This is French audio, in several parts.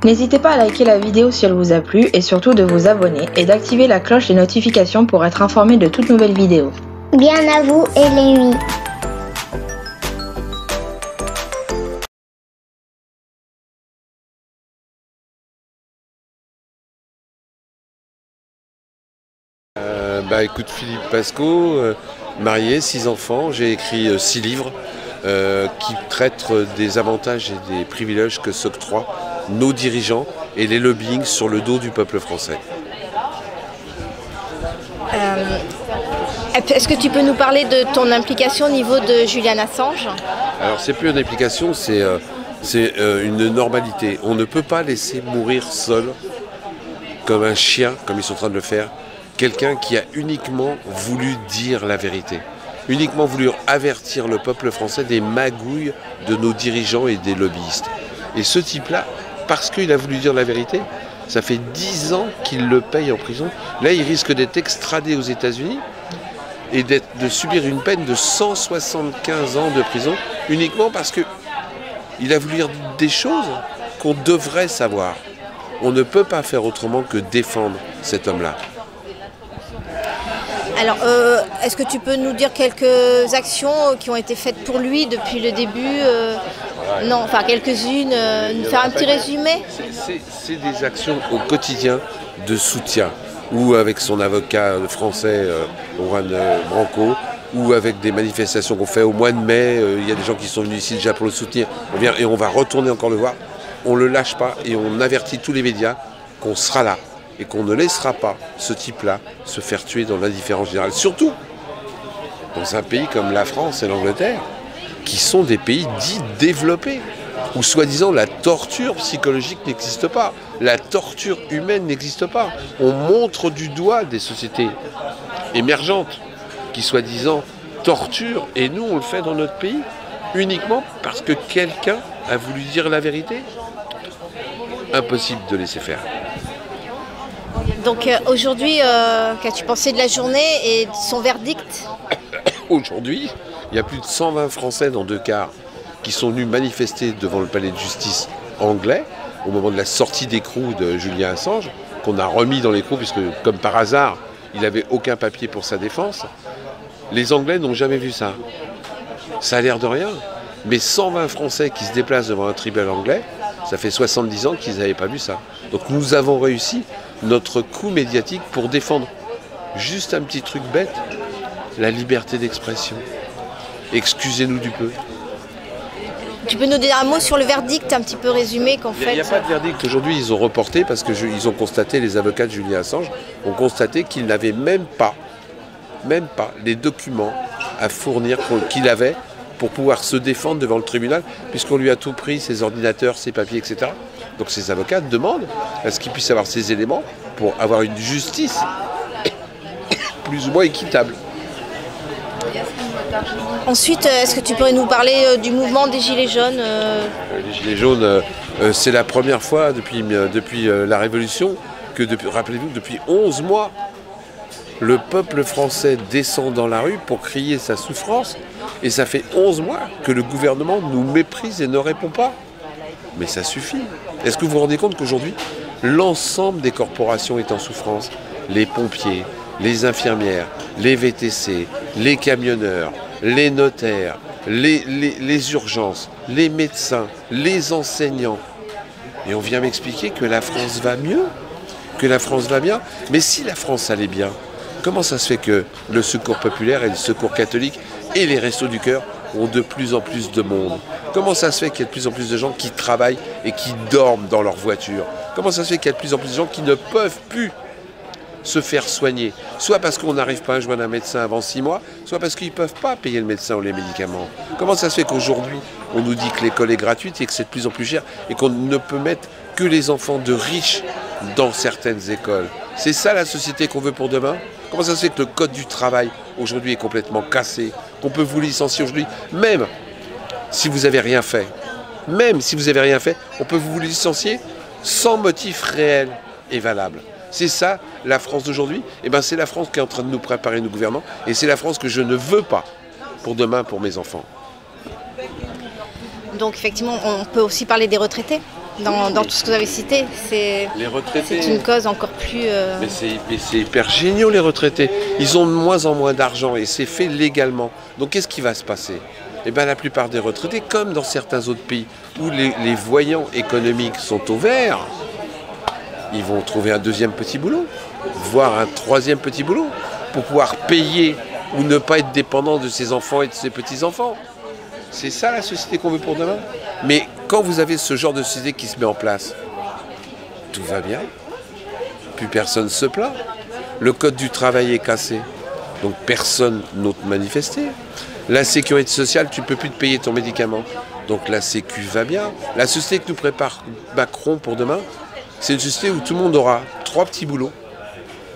N'hésitez pas à liker la vidéo si elle vous a plu et surtout de vous abonner et d'activer la cloche des notifications pour être informé de toutes nouvelles vidéos. Bien à vous et les nuits. Écoute, Philippe Pasco, marié, 6 enfants, j'ai écrit 6 livres qui traitent des avantages et des privilèges que s'octroient nos dirigeants et les lobbying sur le dos du peuple français. Est-ce que tu peux nous parler de ton implication au niveau de Julian Assange? Alors c'est plus une implication, c'est une normalité. On ne peut pas laisser mourir seul, comme un chien, comme ils sont en train de le faire, quelqu'un qui a uniquement voulu dire la vérité, uniquement voulu avertir le peuple français des magouilles de nos dirigeants et des lobbyistes. Et ce type-là, parce qu'il a voulu dire la vérité, ça fait 10 ans qu'il le paye en prison. Là, il risque d'être extradé aux États-Unis et de subir une peine de 175 ans de prison, uniquement parce qu'il a voulu dire des choses qu'on devrait savoir. On ne peut pas faire autrement que défendre cet homme-là. Alors, est-ce que tu peux nous dire quelques actions qui ont été faites pour lui depuis le début? Non, enfin quelques-unes, nous faire un petit résumé? C'est des actions au quotidien de soutien, ou avec son avocat français, Juan Branco, ou avec des manifestations qu'on fait au mois de mai. Il y a des gens qui sont venus ici déjà pour le soutenir. On vient et on va retourner encore le voir. On ne le lâche pas et on avertit tous les médias qu'on sera là. Et qu'on ne laissera pas ce type-là se faire tuer dans l'indifférence générale. Surtout dans un pays comme la France et l'Angleterre, qui sont des pays dits développés, où soi-disant la torture psychologique n'existe pas, la torture humaine n'existe pas. On montre du doigt des sociétés émergentes qui soi-disant torturent, et nous on le fait dans notre pays, uniquement parce que quelqu'un a voulu dire la vérité. Impossible de laisser faire. Donc aujourd'hui, qu'as-tu pensé de la journée et de son verdict? Aujourd'hui, il y a plus de 120 Français dans 2 quarts qui sont venus manifester devant le palais de justice anglais au moment de la sortie d'écrou de Julian Assange, qu'on a remis dans l'écrou puisque, comme par hasard, il n'avait aucun papier pour sa défense. Les Anglais n'ont jamais vu ça. Ça a l'air de rien. Mais 120 Français qui se déplacent devant un tribunal anglais, ça fait 70 ans qu'ils n'avaient pas vu ça. Donc nous avons réussi notre coup médiatique pour défendre juste un petit truc bête, la liberté d'expression. Excusez-nous du peu. Tu peux nous dire un mot sur le verdict, un petit peu résumé qu'en fait... Il n'y a pas de verdict. Aujourd'hui, ils ont reporté parce qu'ils ont constaté, les avocats de Julian Assange ont constaté qu'il n'avait même pas les documents à fournir qu'il avait pour pouvoir se défendre devant le tribunal, puisqu'on lui a tout pris, ses ordinateurs, ses papiers, etc. Donc ces avocats demandent à ce qu'ils puissent avoir ces éléments pour avoir une justice plus ou moins équitable. Ensuite, est-ce que tu pourrais nous parler du mouvement des Gilets jaunes? Les Gilets jaunes, c'est la première fois depuis la Révolution que, rappelez-vous, depuis 11 mois, le peuple français descend dans la rue pour crier sa souffrance. Et ça fait 11 mois que le gouvernement nous méprise et ne répond pas. Mais ça suffit. Est-ce que vous vous rendez compte qu'aujourd'hui, l'ensemble des corporations est en souffrance? Les pompiers, les infirmières, les VTC, les camionneurs, les notaires, les urgences, les médecins, les enseignants. Et on vient m'expliquer que la France va mieux, que la France va bien. Mais si la France allait bien, comment ça se fait que le secours populaire et le secours catholique et les restos du cœur ont de plus en plus de monde? Comment ça se fait qu'il y a de plus en plus de gens qui travaillent et qui dorment dans leur voiture? Comment ça se fait qu'il y a de plus en plus de gens qui ne peuvent plus se faire soigner? Soit parce qu'on n'arrive pas à joindre un médecin avant 6 mois, soit parce qu'ils ne peuvent pas payer le médecin ou les médicaments. Comment ça se fait qu'aujourd'hui, on nous dit que l'école est gratuite et que c'est de plus en plus cher et qu'on ne peut mettre que les enfants de riches dans certaines écoles? C'est ça la société qu'on veut pour demain? Comment ça se fait que le code du travail aujourd'hui est complètement cassé, qu'on peut vous licencier aujourd'hui, même si vous n'avez rien fait? Même si vous n'avez rien fait, on peut vous licencier sans motif réel et valable. C'est ça la France d'aujourd'hui. Et ben c'est la France qui est en train de nous préparer, nos gouvernants, et c'est la France que je ne veux pas pour demain, pour mes enfants. Donc effectivement, on peut aussi parler des retraités. dans tout ce que vous avez cité. C'est une cause encore plus... Mais c'est hyper génial, les retraités. Ils ont de moins en moins d'argent et c'est fait légalement. Donc qu'est-ce qui va se passer? Eh bien, la plupart des retraités, comme dans certains autres pays où les voyants économiques sont au vert, ils vont trouver un deuxième petit boulot, voire un troisième petit boulot, pour pouvoir payer ou ne pas être dépendant de ses enfants et de ses petits-enfants. C'est ça la société qu'on veut pour demain. Mais quand vous avez ce genre de société qui se met en place, tout va bien. Plus personne ne se plaint. Le code du travail est cassé. Donc personne n'ose manifester. La sécurité sociale, tu ne peux plus te payer ton médicament. Donc la sécu va bien. La société que nous prépare Macron pour demain, c'est une société où tout le monde aura 3 petits boulots,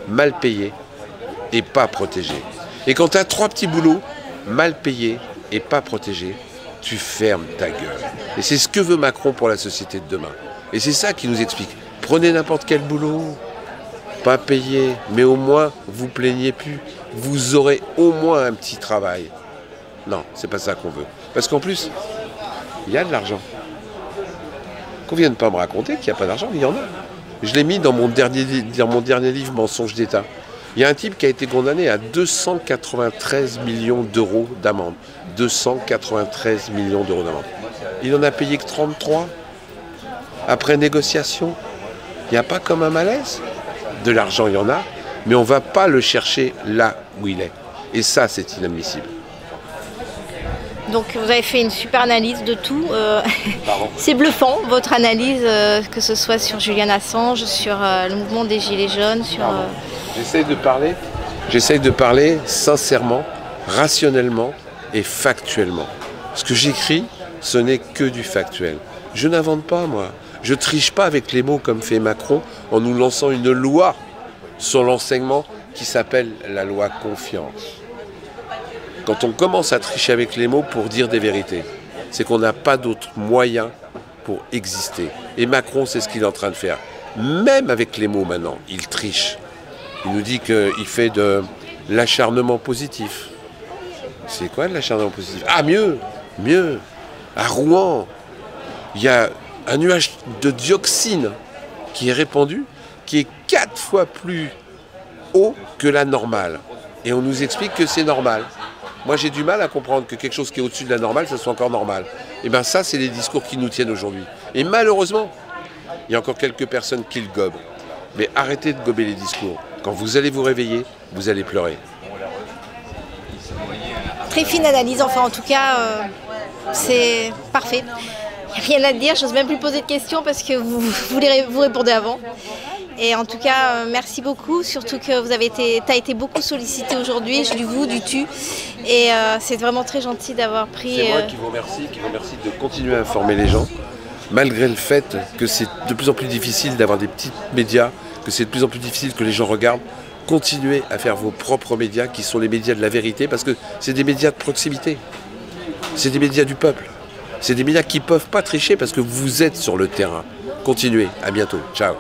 mal payés et pas protégés. Et quand tu as 3 petits boulots, mal payés et pas protégés, tu fermes ta gueule. Et c'est ce que veut Macron pour la société de demain. Et c'est ça qu'il nous explique. Prenez n'importe quel boulot, pas payé, mais au moins vous plaignez plus. Vous aurez au moins un petit travail. Non, c'est pas ça qu'on veut. Parce qu'en plus, il y a de l'argent. Qu'on vienne pas me raconter qu'il n'y a pas d'argent, il y en a. Je l'ai mis dans mon dernier livre, Mensonges d'État. Il y a un type qui a été condamné à 293 millions d'euros d'amende. 293 millions d'euros d'amende. Il n'en a payé que 33. Après négociation, il n'y a pas comme un malaise. De l'argent, il y en a, mais on ne va pas le chercher là où il est. Et ça, c'est inadmissible. Donc vous avez fait une super analyse de tout. C'est bluffant, votre analyse, que ce soit sur Julian Assange, sur le mouvement des Gilets jaunes, sur... J'essaye de parler sincèrement, rationnellement et factuellement. Ce que j'écris, ce n'est que du factuel. Je n'invente pas, moi. Je triche pas avec les mots comme fait Macron en nous lançant une loi sur l'enseignement qui s'appelle la loi confiance. Quand on commence à tricher avec les mots pour dire des vérités, c'est qu'on n'a pas d'autre moyen pour exister. Et Macron, c'est ce qu'il est en train de faire. Même avec les mots maintenant, il triche. Il nous dit qu'il fait de l'acharnement positif. C'est quoi de l'acharnement positif? Ah, mieux. À Rouen, il y a un nuage de dioxine qui est répandu, qui est 4 fois plus haut que la normale. Et on nous explique que c'est normal. Moi, j'ai du mal à comprendre que quelque chose qui est au-dessus de la normale, ça soit encore normal. Et bien ça, c'est les discours qui nous tiennent aujourd'hui. Et malheureusement, il y a encore quelques personnes qui le gobent. Mais arrêtez de gober les discours. Quand vous allez vous réveiller, vous allez pleurer. Très fine analyse, enfin en tout cas, c'est parfait. Il n'y a rien à dire, je n'ose même plus poser de questions parce que vous répondez avant. Et en tout cas, merci beaucoup, surtout que tu as été beaucoup sollicité aujourd'hui, je lui vous du tu. Et c'est vraiment très gentil d'avoir pris... C'est moi qui vous remercie de continuer à informer les gens, malgré le fait que c'est de plus en plus difficile d'avoir des petits médias, que c'est de plus en plus difficile que les gens regardent. Continuez à faire vos propres médias, qui sont les médias de la vérité, parce que c'est des médias de proximité. C'est des médias du peuple. C'est des médias qui ne peuvent pas tricher parce que vous êtes sur le terrain. Continuez, à bientôt. Ciao.